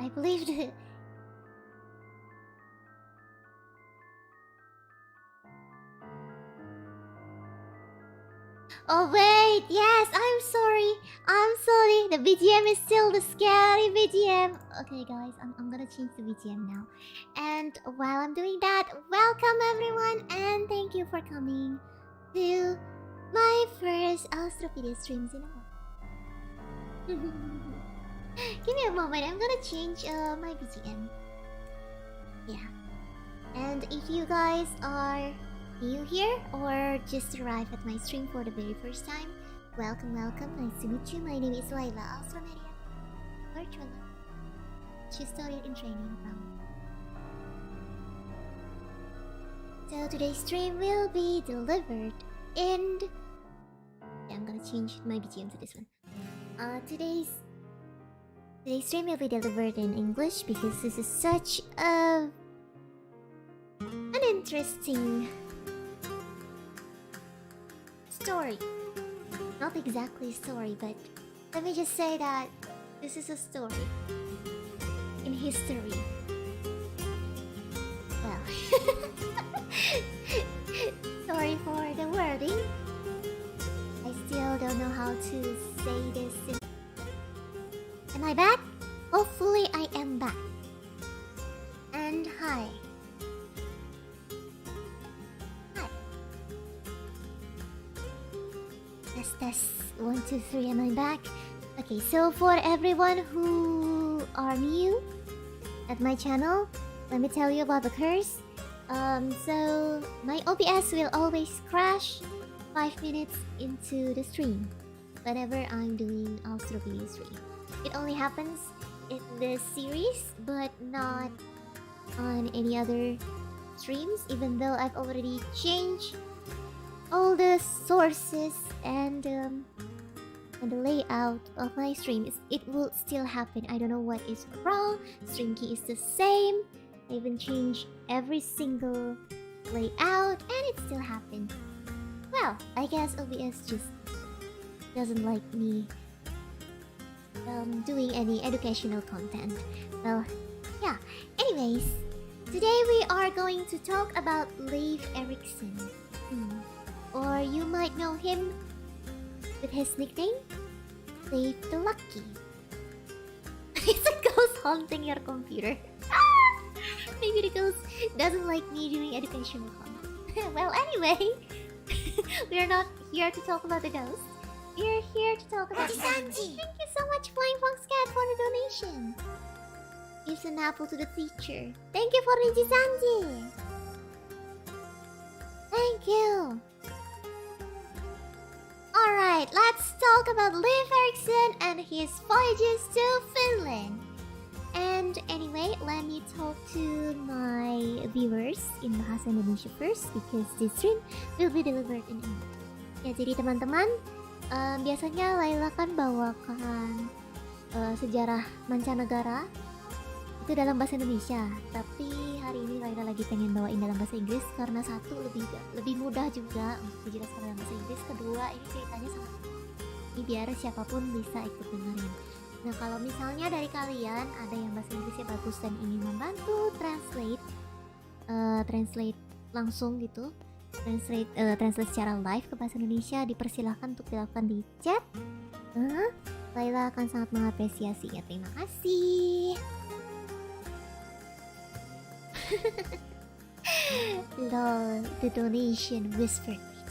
I believed it. Oh wait, yes, I'm sorry. I'm sorry. The BGM is still the scary BGM. Okay guys, I'm gonna change the BGM now. And while I'm doing that, welcome everyone and thank you for coming to my first Alstroepedia streams in a while. Give me a moment, I'm gonna change my BGM. Yeah. And if you guys are new here or just arrived at my stream for the very first time, welcome, welcome. Nice to meet you. My name is Layla Alstroemeria, virtual custodian in training from. So today's stream will be delivered in. Yeah, I'm gonna change my BGM to this one. Today's stream will be delivered in English because this is such an interesting story. Not exactly a story, but let me just say that this is a story in history. Well, sorry for the wording. I still don't know how to say this. Am I back? Hopefully I am back. And hi. Test 1 2 3. Am I back? Okay, so for everyone who are new at my channel, let me tell you about the curse. So my OBS will always crash 5 minutes into the stream whenever I'm doing Alstroepedia stream. It only happens in this series, but not on any other streams, even though I've already changed all the sources and the layout of my stream. It will still happen. I don't know what is wrong. Stream key is the same. I even changed every single layout and it still happens. Well, I guess OBS just doesn't like me doing any educational content. Well, yeah. Anyways, today we are going to talk about Leif Erikson. Or you might know him with his nickname, Leif the Lucky. It's a ghost haunting your computer. Maybe the ghost doesn't like me doing educational content. Well, anyway, we're not here to talk about the ghost. We're here to talk about NIJISANJI. Thank you so much, Flying Fox Cat, for the donation. Gives an apple to the teacher. Thank you for NIJISANJI. Thank you. Alright, let's talk about Leif Erikson and his voyages to Finland. And anyway, let me talk to my viewers in Bahasa Indonesia first because this stream will be delivered in English. Ya, jadi teman-teman, biasanya Layla kan bawakan sejarah mancanegara itu dalam bahasa Indonesia, tapi hari ini Layla lagi pengen bawain dalam bahasa Inggris karena satu lebih mudah juga untuk dijelaskan dalam bahasa Inggris, kedua ini ceritanya sangat ini biar siapapun bisa ikut dengerin. Nah, kalau misalnya dari kalian ada yang bahasa Inggrisnya bagus dan ingin membantu translate langsung gitu, translate secara live ke bahasa Indonesia, dipersilahkan untuk dilakukan di chat. Layla akan sangat mengapresiasinya. Terima kasih. Lol, the donation whispered me.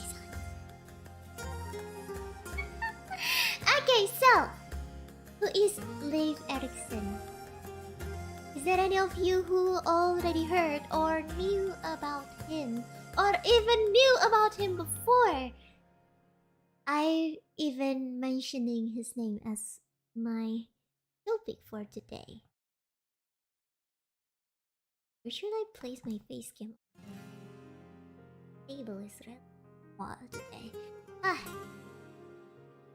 Okay, so who is Leif Erikson? Is there any of you who already heard or knew about him, or even knew about him before I even mentioning his name as my topic for today? Where should I place my face cam? Table is red. Wow, today.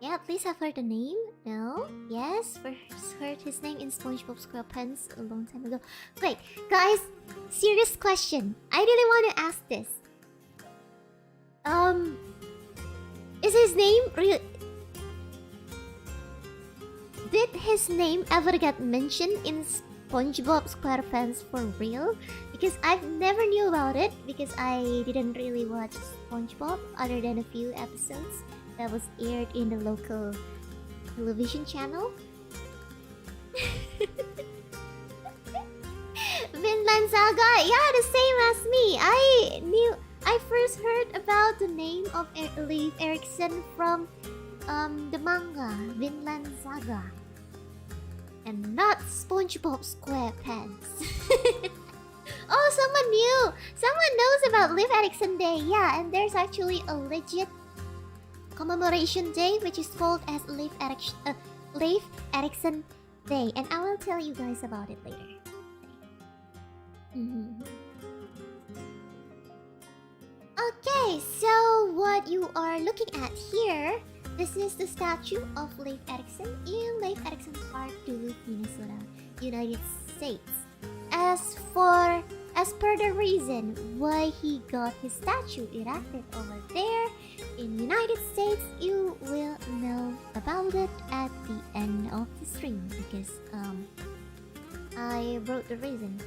Yeah, please have heard the name? No? Yes? First heard his name in SpongeBob SquarePants a long time ago. Wait, guys, serious question. I really want to ask this. Is his name real? Did his name ever get mentioned in SpongeBob SquarePants for real? Because I've never knew about it because I didn't really watch SpongeBob other than a few episodes that was aired in the local television channel. Vinland Saga, yeah, the same as me. I first heard about the name of Leif Erikson from the manga Vinland Saga, and not SpongeBob SquarePants. Oh, someone knew. Someone knows about Leif Erikson Day. Yeah, and there's actually a legit commemoration day which is called as Leif Erikson Day, and I will tell you guys about it later. Okay, so what you are looking at here, this is the statue of Leif Erikson in Leif Erikson Park, Duluth, Minnesota, United States. As per the reason why he got his statue erected over there in United States, you will know about it at the end of the stream, because I wrote the reason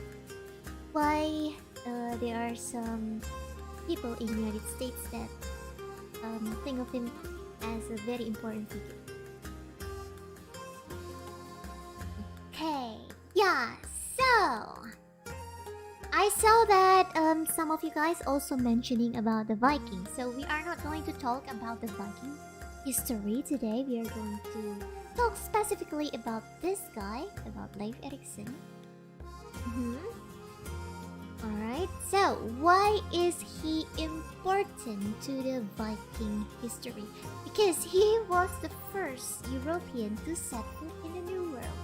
why there are some people in the United States that think of him as a very important figure. Okay, yeah, so I saw that some of you guys also mentioning about the Vikings. So we are not going to talk about the Viking history today. We are going to talk specifically about this guy, about Leif Erikson. Alright, so why is he important to the Viking history? Because he was the first European to set foot in the New World.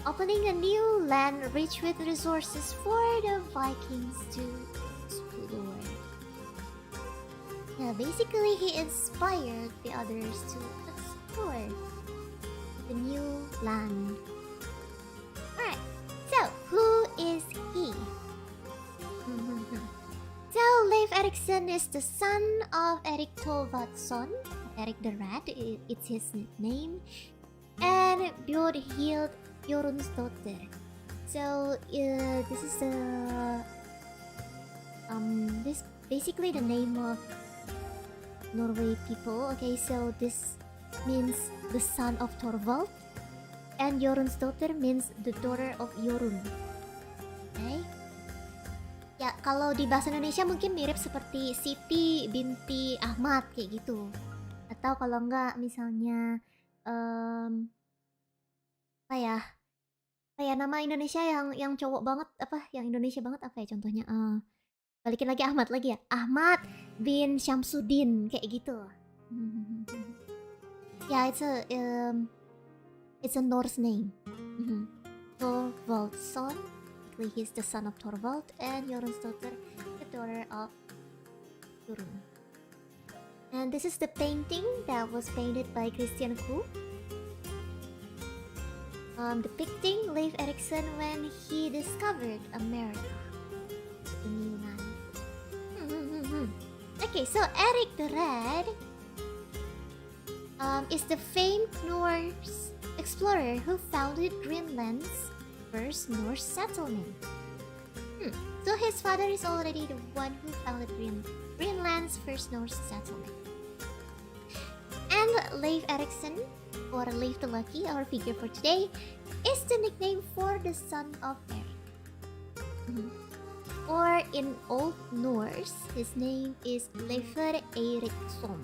Opening a new land rich with resources for the Vikings to explore. Yeah, basically he inspired the others to explore the new land. Alright, so who is he? So Leif Erikson is the son of Erik Thorvaldsson, Erik the Red, it's his nickname, and Bjornhild Jorunnsdottir. So this is the this basically the name of Norway people. Okay, so this means the son of Thorvald, and Jorunnsdottir means the daughter of Jorun. Okay. Ya, kalau di bahasa Indonesia mungkin mirip seperti Siti binti Ahmad kayak gitu. Atau kalau enggak misalnya apa ya? Kayak nama Indonesia yang cowok banget, apa? Yang Indonesia banget apa ya contohnya? Balikin lagi Ahmad lagi ya. Ahmad bin Syamsuddin kayak gitu. Ya, it's a Norse name. Thorvaldsson. He's the son of Thorvald, and Jorunnsdottir, the daughter of Jorun. And this is the painting that was painted by Christian Hu, depicting Leif Erikson when he discovered America, the new land. Okay, so Erik the Red is the famed Norse explorer who founded Greenland's first Norse settlement. So his father is already the one who founded Greenland's first Norse settlement. And Leif Erikson, or Leif the Lucky, our figure for today, is the nickname for the son of Erik. Or in Old Norse, his name is Leifr Erikson.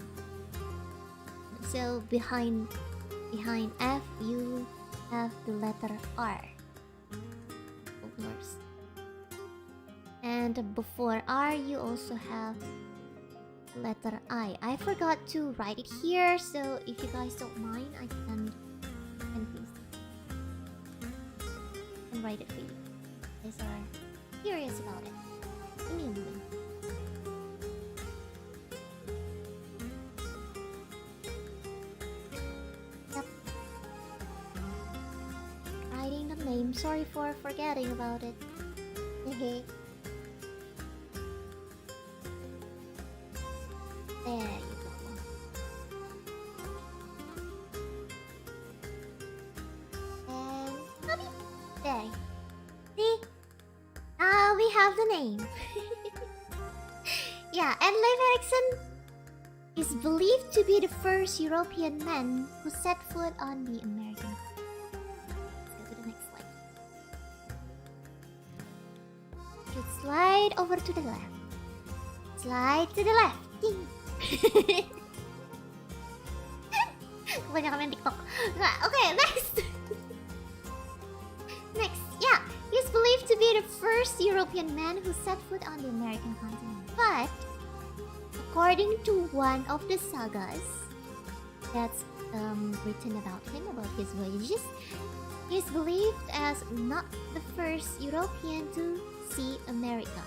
So behind F, you have the letter R. Old Norse. And before R, you also have letter I. I forgot to write it here, so if you guys don't mind, I can write it for you. You guys are curious about it. Give me a moment. Yep. Writing the name. Sorry for forgetting about it. There you go. There. See? Now we have the name. Yeah, and Leif Erikson is believed to be the first European man who set foot on the American continent. Let's go to the next slide. Should slide over to the left. Slide to the left. Ding. Kebanyakan main TikTok. Okay, next. Next, yeah, he's believed to be the first European man who set foot on the American continent. But according to one of the sagas that's written about him, about his voyages, he's believed as not the first European to see America.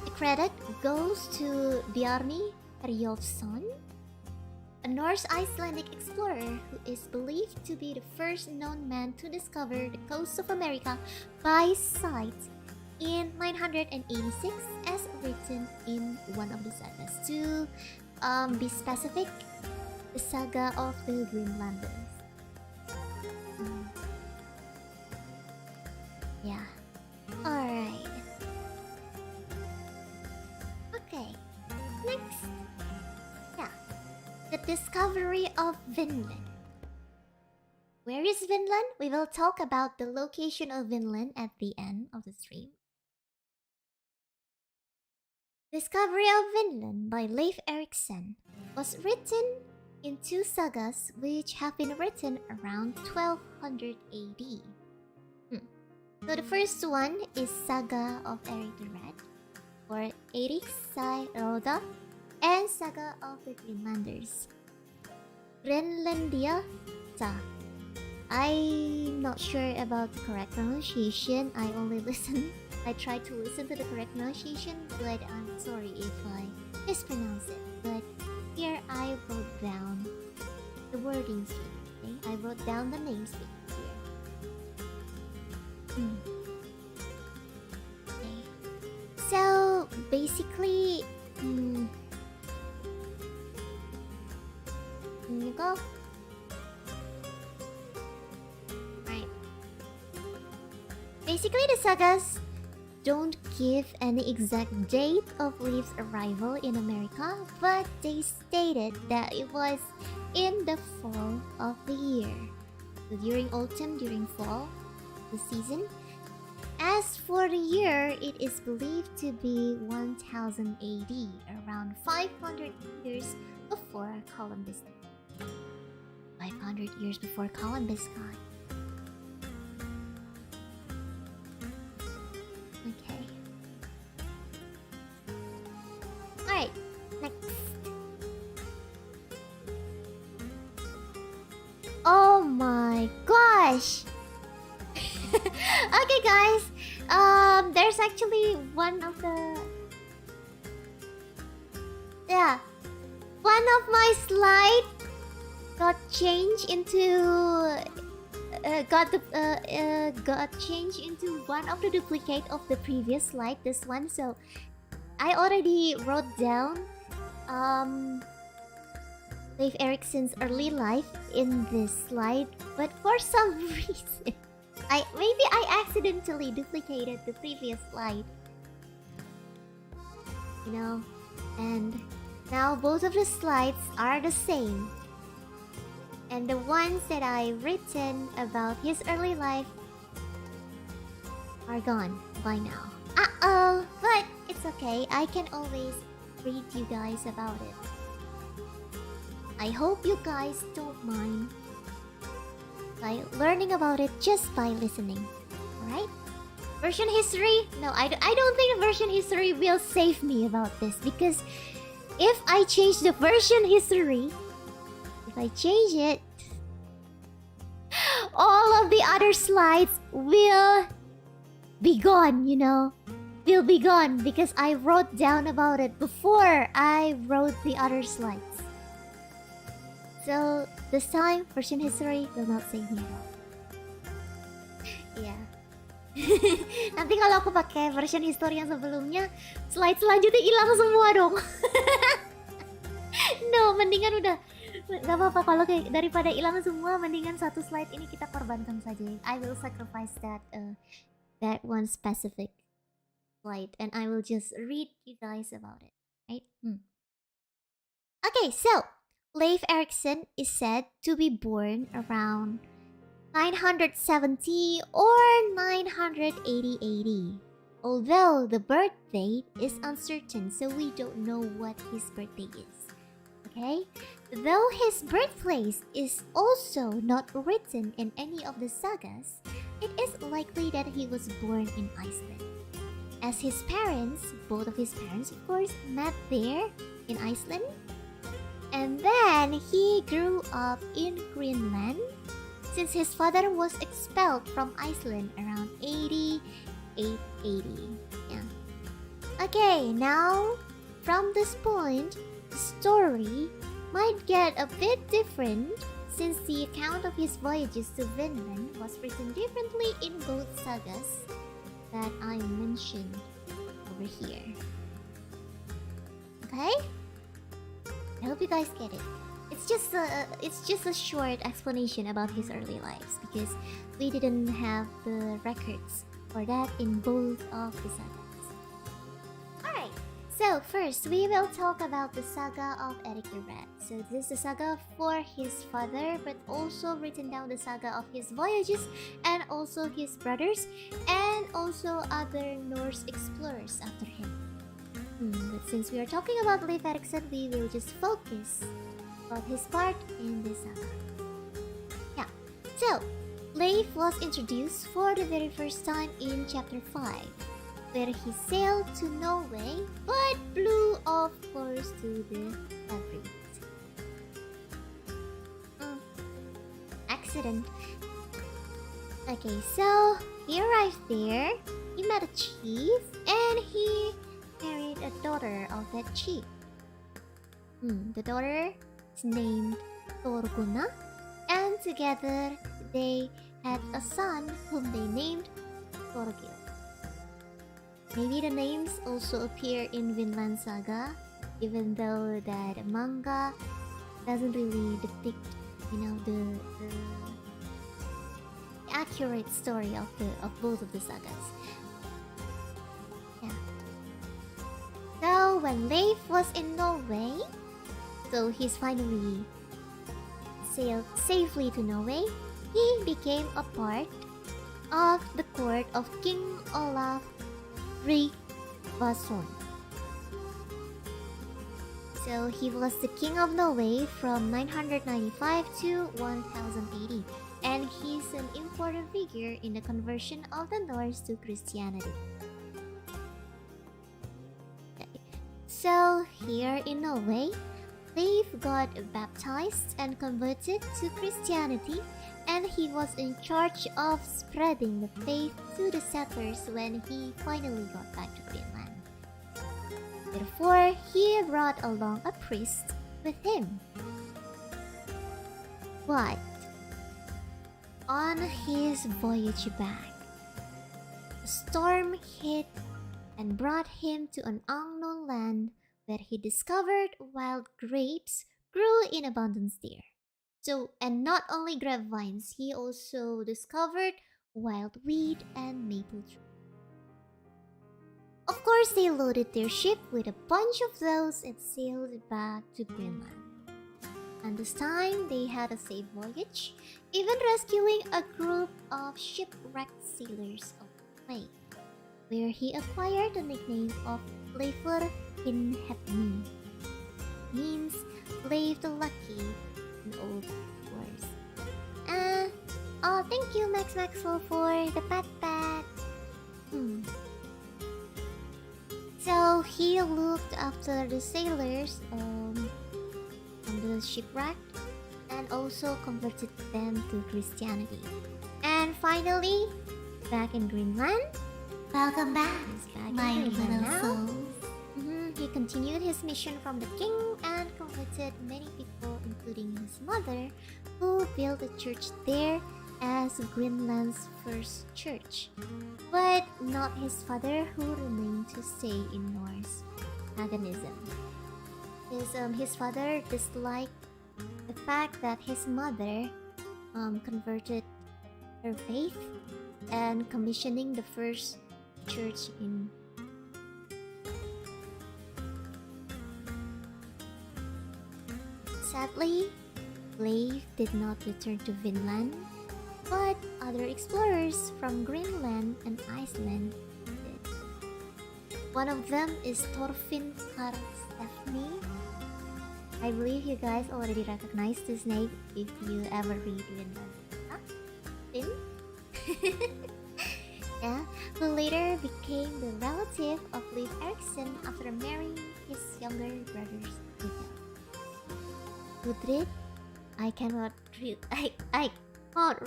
The credit goes to Bjarni Herjolfsson, a Norse Icelandic explorer who is believed to be the first known man to discover the coast of America by sight in 986, as written in one of the sagas. To be specific, the saga of the Greenlanders. Yeah. Alright. Okay. Next. Yeah. The discovery of Vinland. Where is Vinland? We will talk about the location of Vinland at the end of the stream. Discovery of Vinland by Leif Erikson was written in two sagas which have been written around 1200 AD. So the first one is Saga of Erik the Red, or Erikson Roda, and Saga of the Greenlanders. Grenlandia Ta. I'm not sure about the correct pronunciation. I tried to listen to the correct pronunciation, but I'm sorry if I mispronounce it. But here I wrote down the wordings here. Okay? I wrote down the names here. Okay. So basically, you go. Right. Basically, the sagas don't give any exact date of Leif's arrival in America, but they stated that it was in the fall of the year. So during autumn, during fall, the season. As for the year, it is believed to be 1000 AD, around 500 years before Columbus. 500 years before Columbus got. Okay. Alright, next. Oh my gosh! Okay guys, there's actually one of my slide got changed into got changed into one of the duplicate of the previous slide, this one. So I already wrote down Leif Erikson's early life in this slide, but for some reason maybe I accidentally duplicated the previous slide. You know, and now both of the slides are the same. And the ones that I written about his early life are gone by now. Uh-oh, but it's okay. I can always read you guys about it. I hope you guys don't mind by learning about it just by listening. Alright? Version history? No, I don't think version history will save me about this, because if I change the version history, if I change it, all of the other slides will be gone, you know? Will be gone because I wrote down about it before I wrote the other slides. So this time, version history will not save me at all. Yeah. Nanti kalau aku pakai version history yang sebelumnya, slide selanjutnya hilang semua dong. No, mendingan Gak apa-apa kalau kayak daripada hilang semua, mendingan satu slide ini kita korbankan saja. I will sacrifice that one specific slide, and I will just read you guys about it, right? Okay, so Leif Erikson is said to be born around 970 or 980 AD. Although the birth date is uncertain, so we don't know what his birthday is. Okay? Though his birthplace is also not written in any of the sagas, it is likely that he was born in Iceland. As his parents, both of his parents of course, met there in Iceland. And then he grew up in Greenland since his father was expelled from Iceland around 880. Yeah. Okay, now from this point, the story might get a bit different since the account of his voyages to Vinland was written differently in both sagas that I mentioned over here. Okay? I hope you guys get it. It's just a short explanation about his early lives because we didn't have the records for that in both of the sagas. Alright, so first we will talk about the saga of Erik the Red. So this is the saga for his father, but also written down the saga of his voyages and also his brothers and also other Norse explorers after him. But since we are talking about Leif Erikson, we will just focus on his part in this saga. Yeah, so Leif was introduced for the very first time in chapter 5, where he sailed to Norway but blew off course to the Everett. Accident. Okay, so he arrived there, he met a chief, and he married a daughter of that chief. The daughter is named Thorgunna, and together they had a son whom they named Thorgil. Maybe the names also appear in Vinland Saga, even though that manga doesn't really depict, the accurate story of both of the sagas. Yeah. So when Leif was in Norway, so he's finally sailed safely to Norway, he became a part of the court of King Olaf Tryggvason. So he was the king of Norway from 995 to 1080, and he's an important figure in the conversion of the Norse to Christianity. So here in Norway, Leif got baptized and converted to Christianity, and he was in charge of spreading the faith to the settlers when he finally got back to Greenland. Therefore, he brought along a priest with him. But on his voyage back, a storm hit and brought him to an unknown land where he discovered wild grapes grew in abundance there. So, and not only grapevines, he also discovered wild weed and maple trees. Of course, they loaded their ship with a bunch of those and sailed back to Greenland. And this time, they had a safe voyage, even rescuing a group of shipwrecked sailors of the way, where he acquired the nickname of Leifur Hinhepni, means Leif the Lucky in Old Wars. Oh, thank you Max Maxwell for the pat. So he looked after the sailors on the shipwreck and also converted them to Christianity. And finally, back in Greenland. Welcome back, my little souls. He continued his mission from the king and converted many people, including his mother, who built a church there as Greenland's first church, but not his father, who remained to stay in Norse paganism. His father disliked the fact that his mother converted her faith and commissioning the first church in Sadly, Leif did not return to Vinland, but other explorers from Greenland and Iceland did. One of them is Thorfinn Karlsefni. I believe you guys already recognize this name if you ever read Vinland. Huh? Finn? Yeah, who later became the relative of Leif Erikson after marrying his younger brother's widow. Gudrid? I can't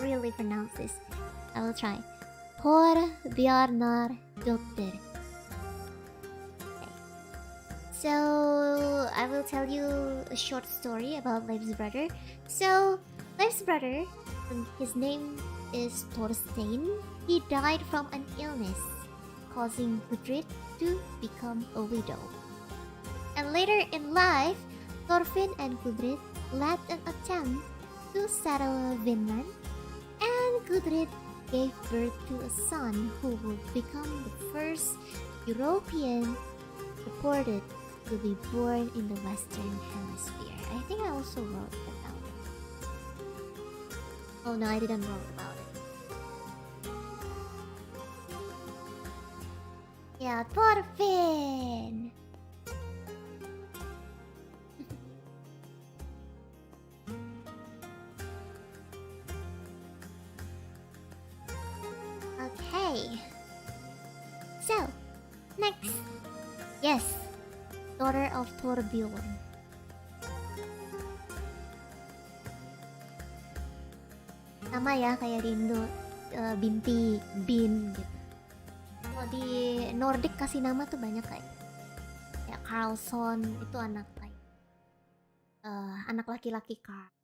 really pronounce this. I will try. Thorbjarnar Dotter. So I will tell you a short story about Leif's brother. So Leif's brother, his name is Thorstein. He died from an illness, causing Gudrid to become a widow. And later in life, Thorfinn and Gudrid led an attempt to settle Vinland, and Gudrid gave birth to a son who would become the first European reported to be born in the Western Hemisphere. I think I also wrote about it. Oh no, I didn't write about it. Yeah, Thorfinn! Okay. So, next. Yes, daughter of Thorbjorn. Sama ya kayak di Indo, Binti, Bin gitu. Kalau di Nordic kasih nama tuh banyak kayak Carlson itu anak kayak anak laki-laki Carl.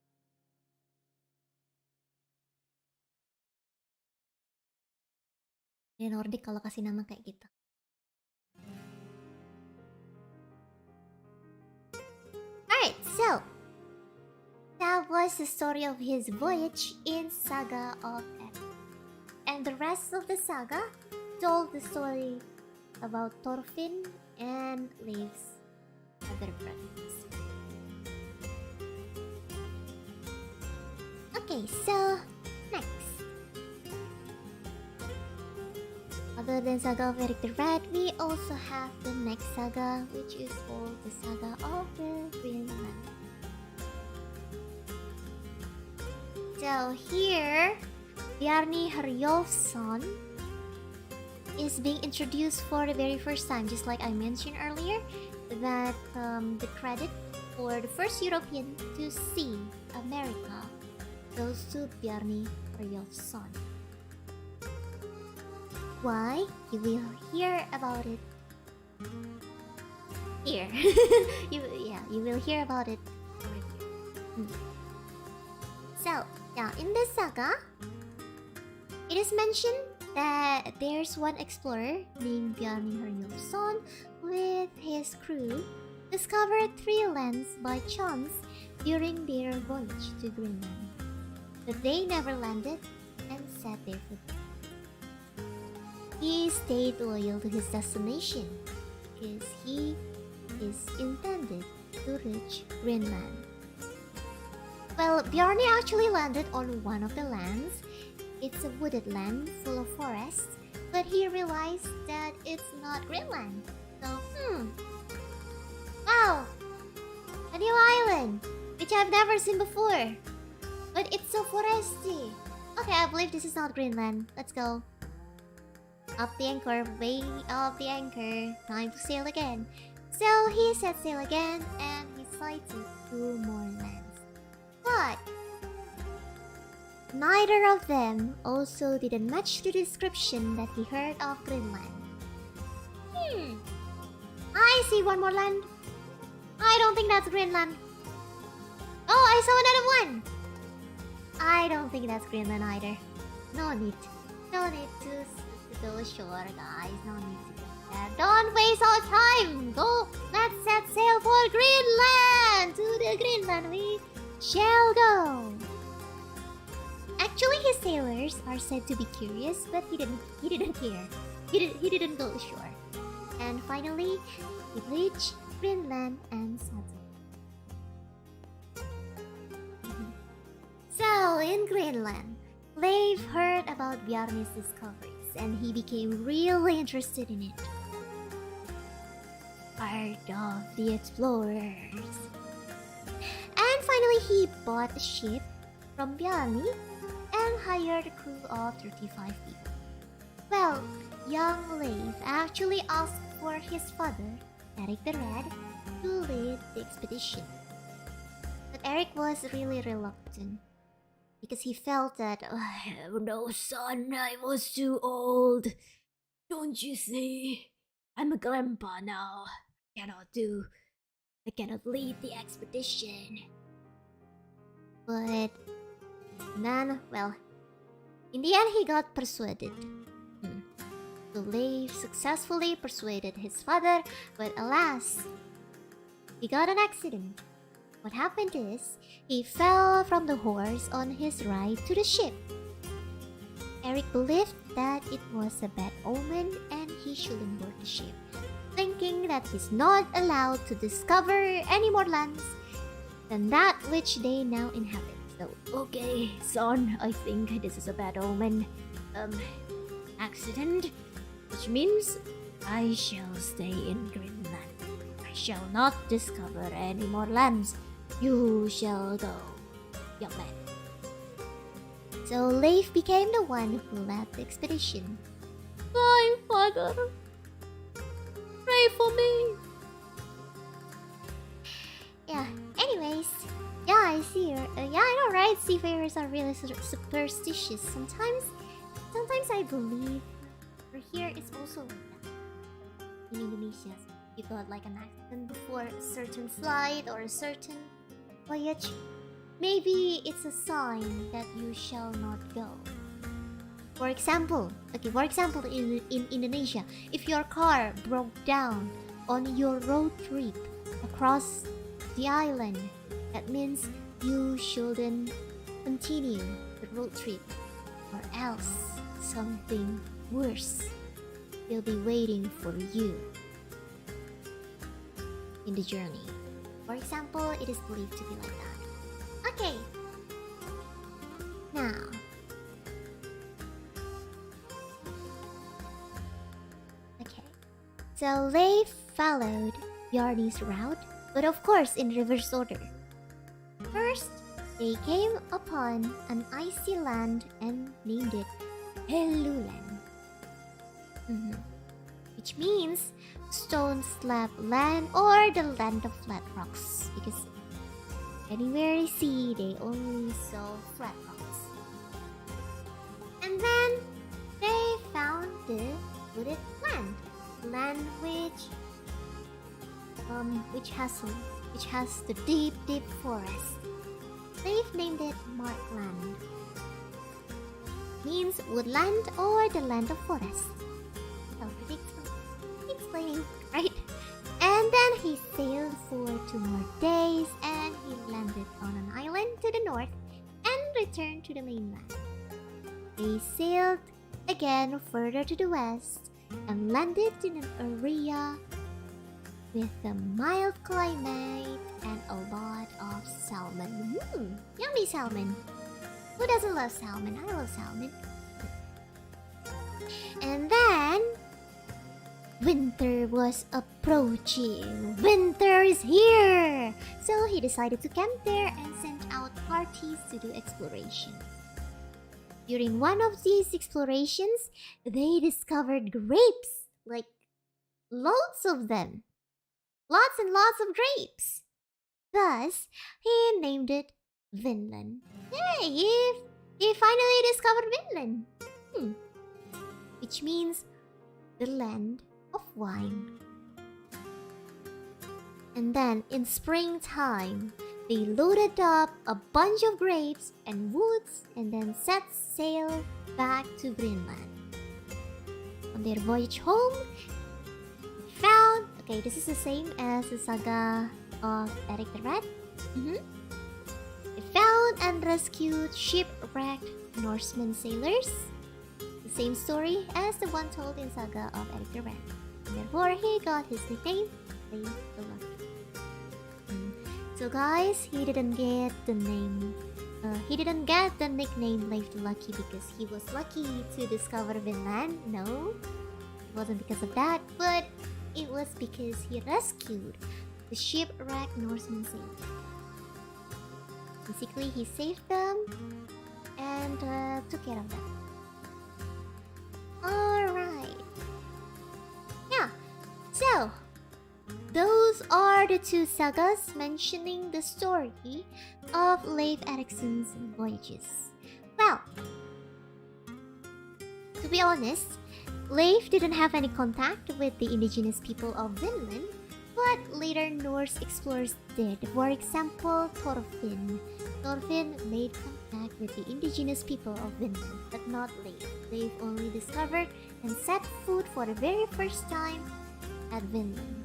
Di Nordic kalau kasih nama kayak gitu. Alright, so that was the story of his voyage in Saga of Epic. And the rest of the saga told the story about Thorfinn and Leif's other brothers. Okay, so next. Other than Saga of Erik the Red, we also have the next saga, which is called the Saga of the Greenland. So here, Bjarni Herjolfsson is being introduced for the very first time, just like I mentioned earlier, that the credit for the first European to see America goes to Bjarni Herjolfsson. Why? You will hear about it here. you will hear about it over here. So, now in this saga, it is mentioned that there's one explorer named Bjarni Herjolfsson with his crew discovered 3 lands by chance during their voyage to Greenland. But they never landed and sat there for good. He stayed loyal to his destination because he is intended to reach Greenland. Well, Bjarni actually landed on one of the lands. It's a wooded land full of forests, but he realized that it's not Greenland. So, wow! A new island, which I've never seen before. But it's so foresty. Okay, I believe this is not Greenland. Let's go. Up the anchor, way up the anchor. Time to sail again. So he set sail again, and he sighted 2 more lands. But neither of them also didn't match the description that he heard of Greenland. I see 1 more land. I don't think that's Greenland. Oh, I saw another one. I don't think that's Greenland either. No need to go ashore, guys. No need to do that. Don't waste our time. Go. Let's set sail for Greenland. To the Greenland. shall go. Actually, his sailors are said to be curious, but he didn't care. He didn't go ashore. And finally, he reached Greenland and settled. So, in Greenland, Leif heard about Bjarne's discoveries and he became really interested in it. Part of the explorers. And finally, he bought a ship from Bjarne and hired a crew of 35 people. Well, young Leif actually asked for his father, Erik the Red, to lead the expedition. But Erik was really reluctant because he felt that, oh, no, son, I was too old. Don't you see? I'm a grandpa now. I cannot lead the expedition. But then, well, in the end, he got persuaded. So Leif successfully persuaded his father, but alas, he got an accident. What happened is, he fell from the horse on his ride to the ship. Erik believed that it was a bad omen and he shouldn't board the ship, thinking that he's not allowed to discover any more lands than that which they now inhabit. So, okay, son, I think this is a bad omen. Accident, which means I shall stay in Greenland. I shall not discover any more lands. You shall go, young man. So Leif became the one who led the expedition. My father, pray for me. Yeah, anyways, yeah, I see. Yeah, I know, right? Seafarers are really superstitious. Sometimes I believe. Or here it's also like that. In Indonesia, you got like an accident before a certain flight or a certain voyage. Maybe it's a sign that you shall not go. For example, in Indonesia, if your car broke down on your road trip across the island, that means you shouldn't continue the road trip, or else something worse will be waiting for you in the journey. For example, it is believed to be like that. Okay. Now, okay. So Leif followed Bjarne's route, but of course in reverse order. First, they came upon an icy land and named it Helluland. Which means stone slab land or the land of flat rocks, because anywhere they see, they only saw flat rocks. And then they found the wooded land which has the deep forest. They've named it Markland. Means woodland or the land of forest. Explaining, right? And then he sailed for 2 more days and he landed on an island to the north and returned to the mainland. They sailed again further to the west and landed in an area with a mild climate and a lot of salmon. Yummy salmon! Who doesn't love salmon? I love salmon. And then winter was approaching. Winter is here! So he decided to camp there and sent out parties to do exploration. During one of these explorations, they discovered grapes. Like, loads of them. Lots and lots of grapes. Thus, he named it Vinland. Hey, he finally discovered Vinland. Which means the land of wine. And then in springtime, they loaded up a bunch of grapes and woods and then set sail back to Greenland. On their voyage home, they found, this is the same as the saga of Erik the Red. They and rescued shipwrecked Norsemen sailors. The same story as the one told in Saga of Erik the Red. And therefore, he got his nickname, Leif the Lucky. So guys, he didn't get the name. He didn't get the nickname Leif the Lucky because he was lucky to discover Vinland. No, it wasn't because of that, but it was because he rescued the shipwrecked Norsemen sailors. Basically, he saved them and took care of them. Alright. Yeah, so those are the two sagas mentioning the story of Leif Erikson's Voyages. Well, to be honest, Leif didn't have any contact with the indigenous people of Vinland, but later Norse explorers did. For example, Thorfinn. Thorfinn made contact with the indigenous people of Vinland, but not Leif. Leif only discovered and set foot for the very first time at Vinland.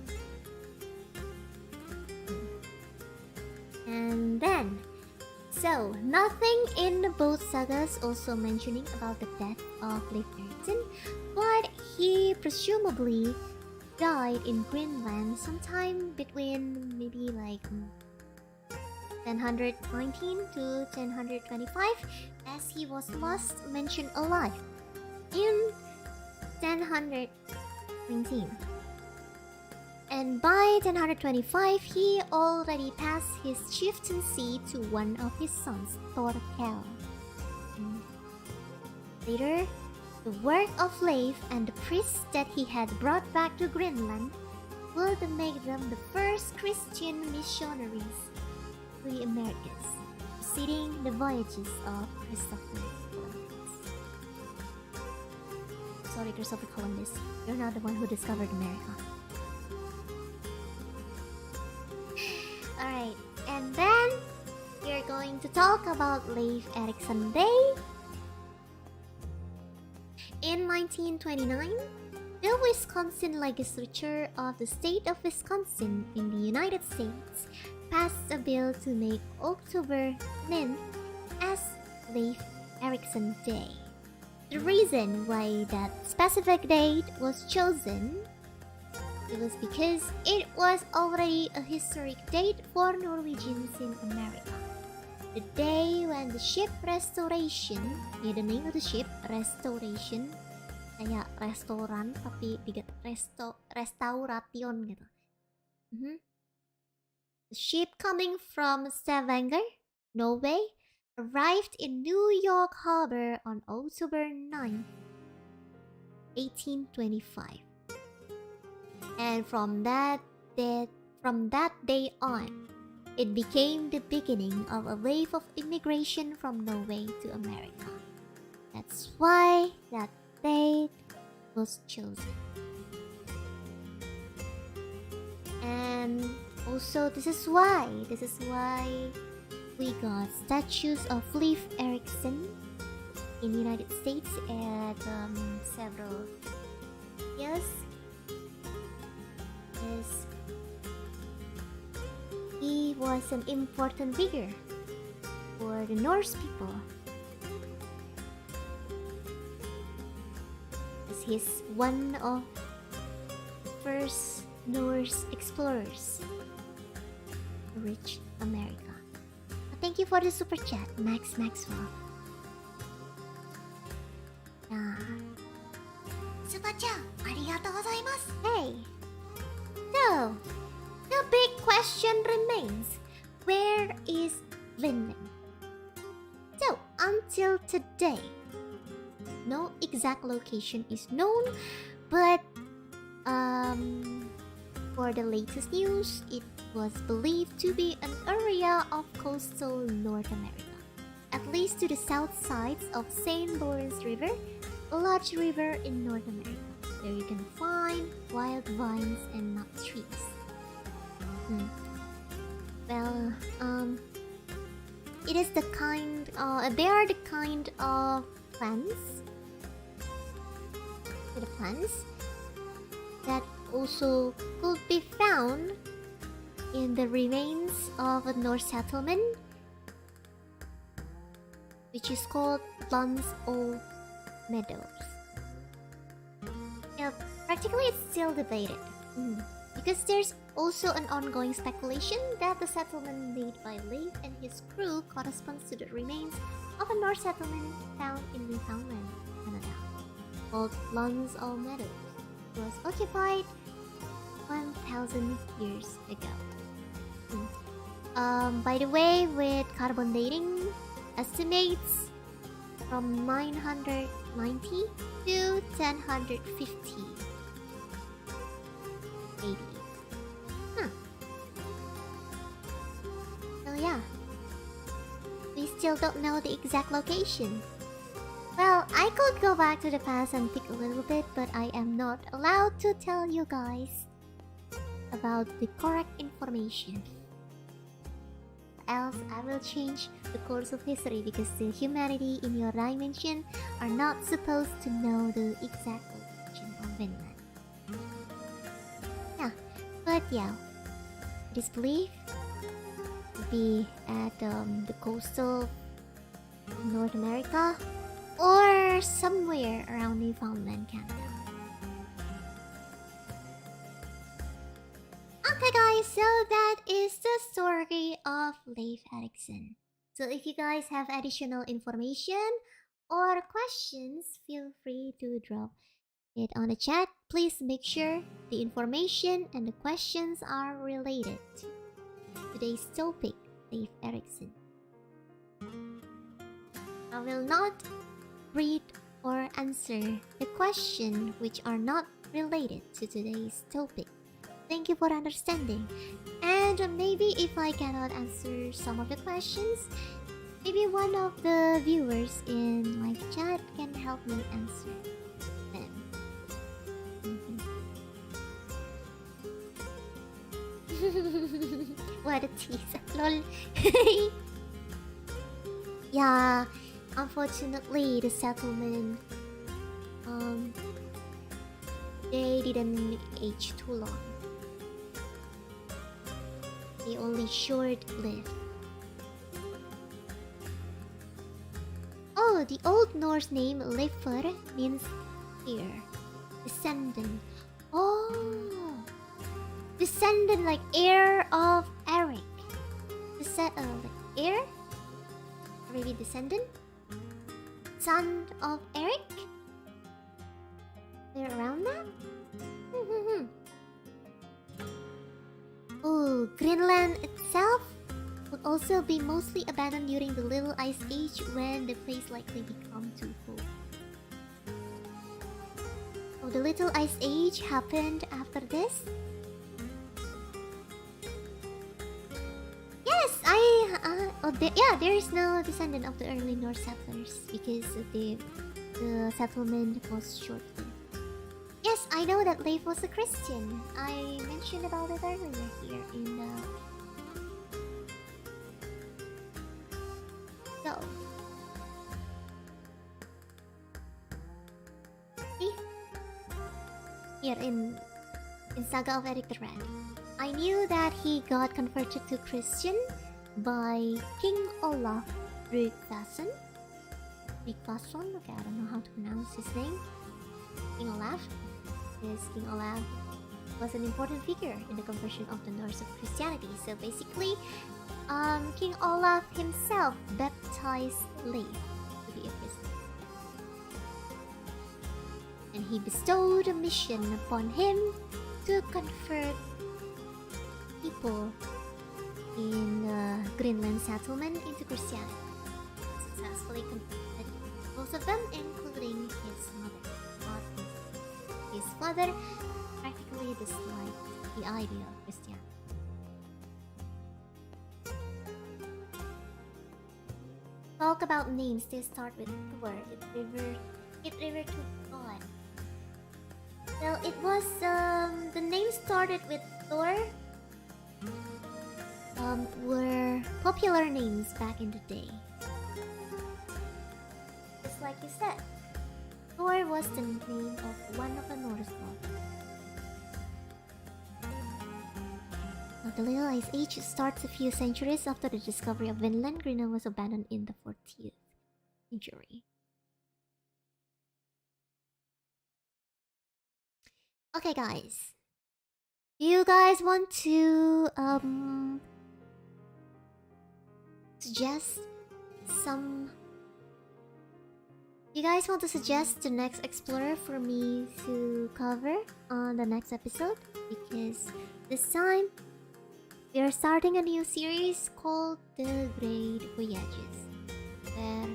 And then, so nothing in both sagas also mentioning about the death of Leif Erikson, but he presumably died in Greenland sometime between maybe like 1019 to 1025, as he was last mentioned alive in 1019. And by 1025, he already passed his chieftaincy to one of his sons, Thorkel. Later, the work of Leif and the priests that he had brought back to Greenland would make them the first Christian missionaries to the Americas, preceding the voyages of Christopher Columbus. Sorry, Christopher Columbus, you're not the one who discovered America. Alright, and then we're going to talk about Leif Erikson Day. In 1929, the Wisconsin Legislature of the state of Wisconsin in the United States passed a bill to make October 9th as Leif Erikson Day. The reason why that specific date was chosen, it was because it was already a historic date for Norwegians in America. The day when the ship Restoration, the name of the ship Restoration, kayak restoran tapi restauration gitu. The ship coming from Stavanger, Norway, arrived in New York Harbor on October 9, 1825. And from that day on, it became the beginning of a wave of immigration from Norway to America. That's why that date was chosen. And also, this is why we got statues of Leif Erikson in the United States at several years. Yes, he was an important figure for the Norse people, as he's one of the first Norse explorers who reached America. Thank you for the super chat, Max Maxwell. Super-chat, ありがとうございます。 Hey! So, the big question remains, where is Vinland? So, until today, no exact location is known, but for the latest news, it was believed to be an area of coastal North America, at least to the south sides of St. Lawrence River, a large river in North America. There you can find wild vines and nut trees. Well, it is the kind. They are the kind of plants. The plants that also could be found in the remains of a Norse settlement which is called Lands of Meadows. Yeah, practically it's still debated. Because there's also an ongoing speculation that the settlement made by Leif and his crew corresponds to the remains of a Norse settlement found in Newfoundland, Canada, called Lands of Meadows. It was occupied 1,000 years ago. By the way, with carbon dating estimates from 990 to 1050 AD. So yeah, we still don't know the exact location. Well, I could go back to the past and pick a little bit, but I am not allowed to tell you guys about the correct information. Else, I will change the course of history because the humanity in your dimension are not supposed to know the exact location of Vinland. Yeah, but yeah, it is believed to be at the coastal North America or somewhere around Newfoundland, Canada. Okay guys, so that is the story of Leif Erikson. So if you guys have additional information or questions, feel free to drop it on the chat. Please make sure the information and the questions are related to today's topic, Leif Erikson. I will not read or answer the questions which are not related to today's topic. Thank you for understanding. And maybe if I cannot answer some of the questions, maybe one of the viewers in live chat can help me answer them. What a tease, lol. Yeah, unfortunately the settlement they didn't age too long. They only short-lived. Oh, the Old Norse name Leifur means heir, descendant. Oh, descendant like heir of Erik. Like heir? Or maybe descendant? Son of Erik? They're around that? Oh, Greenland itself would also be mostly abandoned during the Little Ice Age when the place likely became too cold. Oh, the Little Ice Age happened after this? Yes, there is no descendant of the early Norse settlers because the settlement was short-lived. Yes, I know that Leif was a Christian. I mentioned about it earlier here in the... So... See? Here in Saga of Erik the Red. I knew that he got converted to Christian by King Olaf Rygvason. Rygvason? Okay, I don't know how to pronounce his name. King Olaf. Yes, King Olaf was an important figure in the conversion of the Norse of Christianity. So basically, King Olaf himself baptized Leif to be a Christian. And he bestowed a mission upon him to convert people in the Greenland settlement into Christianity. Successfully converted most of them, including his mother. His father practically disliked the idea of Christianity. Talk about names. They start with Thor. It referred to God. Well, it was the name started with Thor. Were popular names back in the day. Just like you said. Thor was the name of one of the Norse gods. The Little Ice Age starts a few centuries after the discovery of Vinland. Greenland was abandoned in the 40th century. Okay, guys. Do you guys want to suggest some? You guys want to suggest the next explorer for me to cover on the next episode? Because this time we are starting a new series called The Great Voyages, where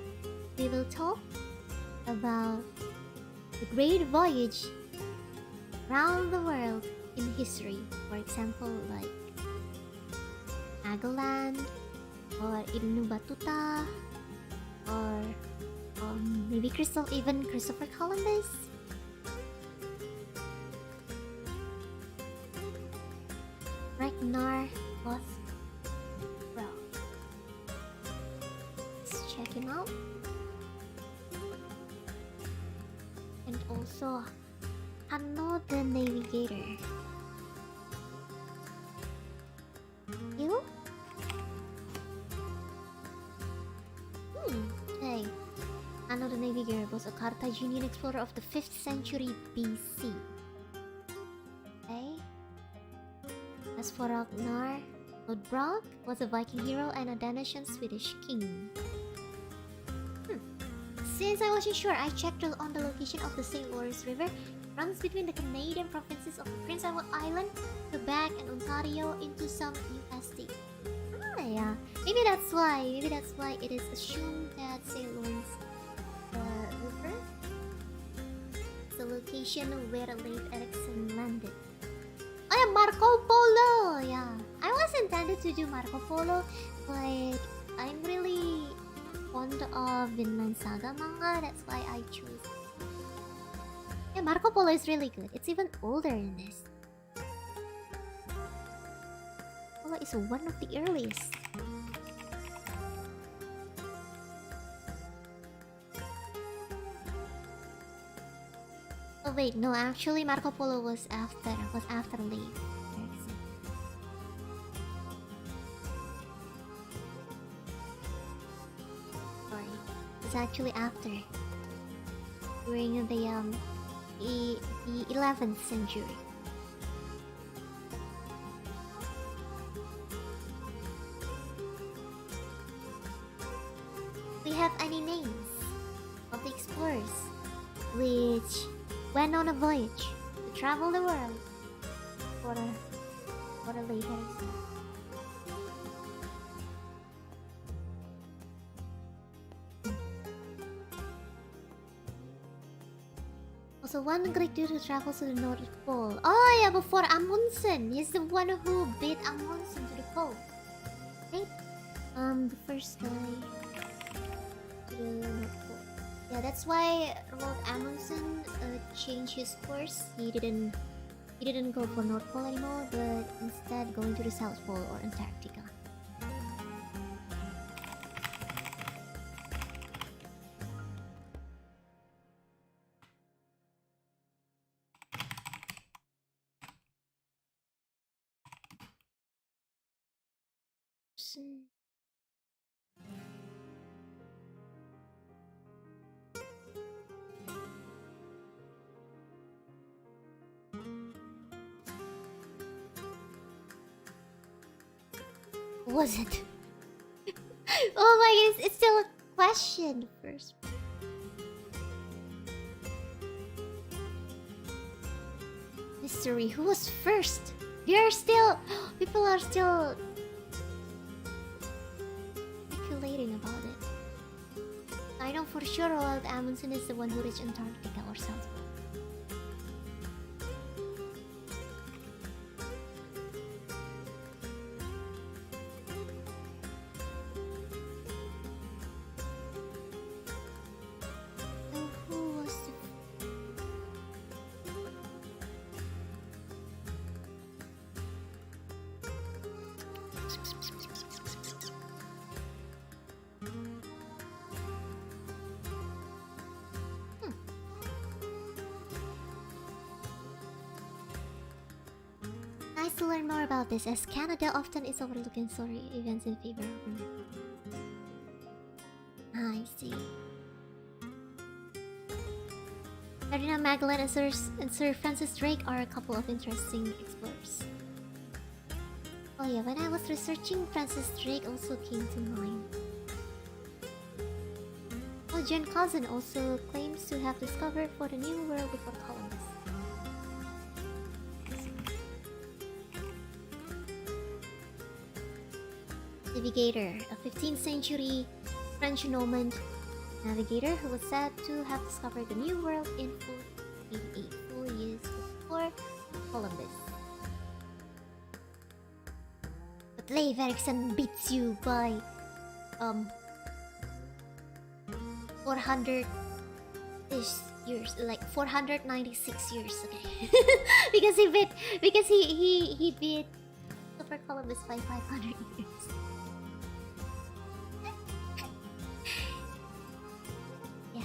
we will talk about the great voyage around the world in history. For example, like Magellan, or Ibnu Battuta, or maybe Christopher Columbus. Ragnar Lothbrok. Let's check him out. And also Hanno the Navigator. You? Hey. Hanno the Navigator was a Carthaginian explorer of the 5th century BC. Okay. As for Ragnar Lodbrok, was a Viking hero and a Danish and Swedish king. Since I wasn't sure, I checked on the location of the St. Lawrence River. It runs between the Canadian provinces of Prince Edward Island, Quebec, and Ontario into some US states. Ah, yeah. Maybe that's why it is assumed that St. Lawrence River is the location where Leif Erikson landed. Oh yeah, Marco Polo! Yeah. I was intended to do Marco Polo, but I'm really fond of Vinland Saga manga, that's why I chose. Yeah, Marco Polo is really good. It's even older than this. Polo is one of the earliest. Oh wait, no, actually Marco Polo was after Leif Erikson. Sorry, it's actually after, during the 11th century. We have any names of the explorers which went on a voyage to travel the world for a later. Also, one Greek dude who travels to the North Pole. Oh yeah, before Amundsen. He's the one who beat Amundsen to the pole. Right? The first guy to the North Pole. Yeah, that's why Roald Amundsen changed his course. He didn't go for North Pole anymore, but instead going to the South Pole or Antarctica. Was it? Oh my goodness, it's still a question first. Mystery, who was first? People are still speculating about it. I know for sure Roald Amundsen is the one who reached Antarctica or South Pole. To learn more about this, as Canada often is overlooking story events in favor of women. I see. Ferdinand Magellan and Sir Francis Drake are a couple of interesting explorers. Oh yeah, when I was researching, Francis Drake also came to mind. Oh, John Cousin also claims to have discovered for the New World before Columbus. Navigator, a 15th century French Norman navigator who was said to have discovered the New World in 1488, 4 years before Columbus. But Leif Erikson beats you by 400-ish years, like 496 years, okay? because he beat Super Columbus by 500 years.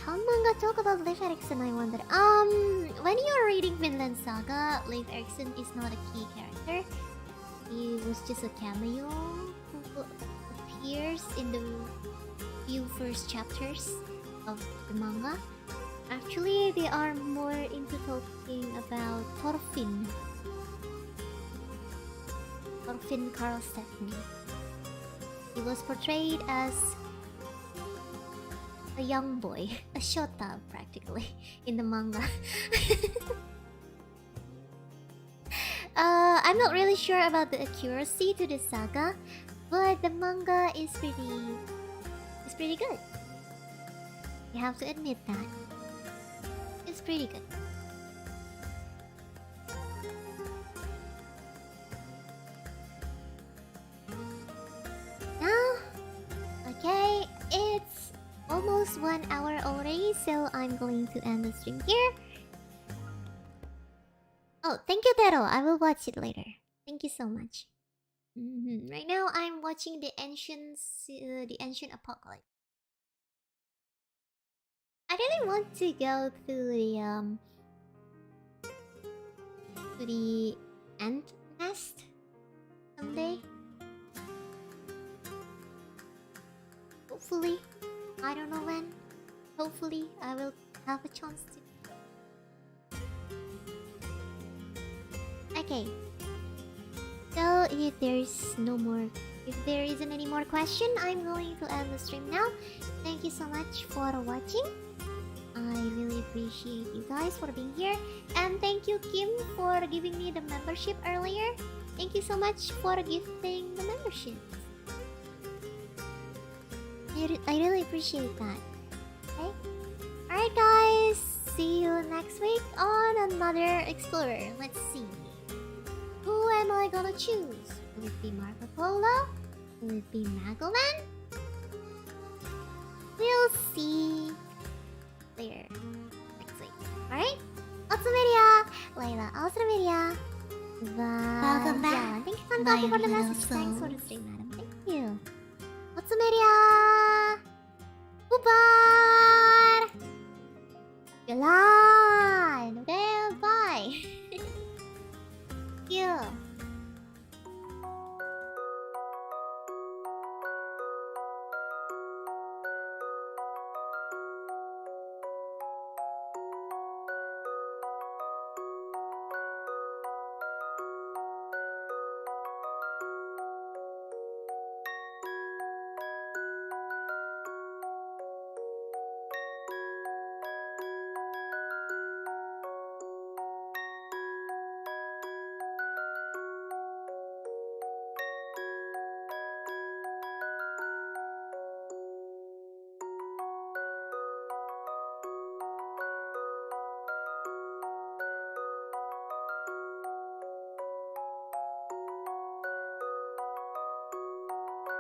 How manga talk about Leif Erikson, I wonder? When you're reading Vinland Saga, Leif Erikson is not a key character. He was just a cameo who appears in the few first chapters of the manga. Actually, they are more into talking about Thorfinn Karl Stephanie. He was portrayed as a young boy, a shota practically, in the manga. I'm not really sure about the accuracy to the saga, but the manga is pretty good. You have to admit that. It's pretty good. Now, okay, it's almost 1 hour already, so I'm going to end the stream here. Oh, thank you, Tero. I will watch it later. Thank you so much. Right now, I'm watching the ancient apocalypse. I really want to go to the ant nest someday. Hopefully. I don't know when. Hopefully, I will have a chance to. Okay. So if there isn't any more question, I'm going to end the stream now. Thank you so much for watching. I really appreciate you guys for being here, and thank you, Kim, for giving me the membership earlier. Thank you so much for gifting the membership. I really appreciate that. Okay? Alright guys, see you next week on another Explorer. Let's see. Who am I gonna choose? Will it be Marco Polo? Will it be Magellan? We'll see later next week. Alright? Alstroemeria, Layla Alstroemeria. Welcome back, Thank you for the message. Thanks for the stream, madam.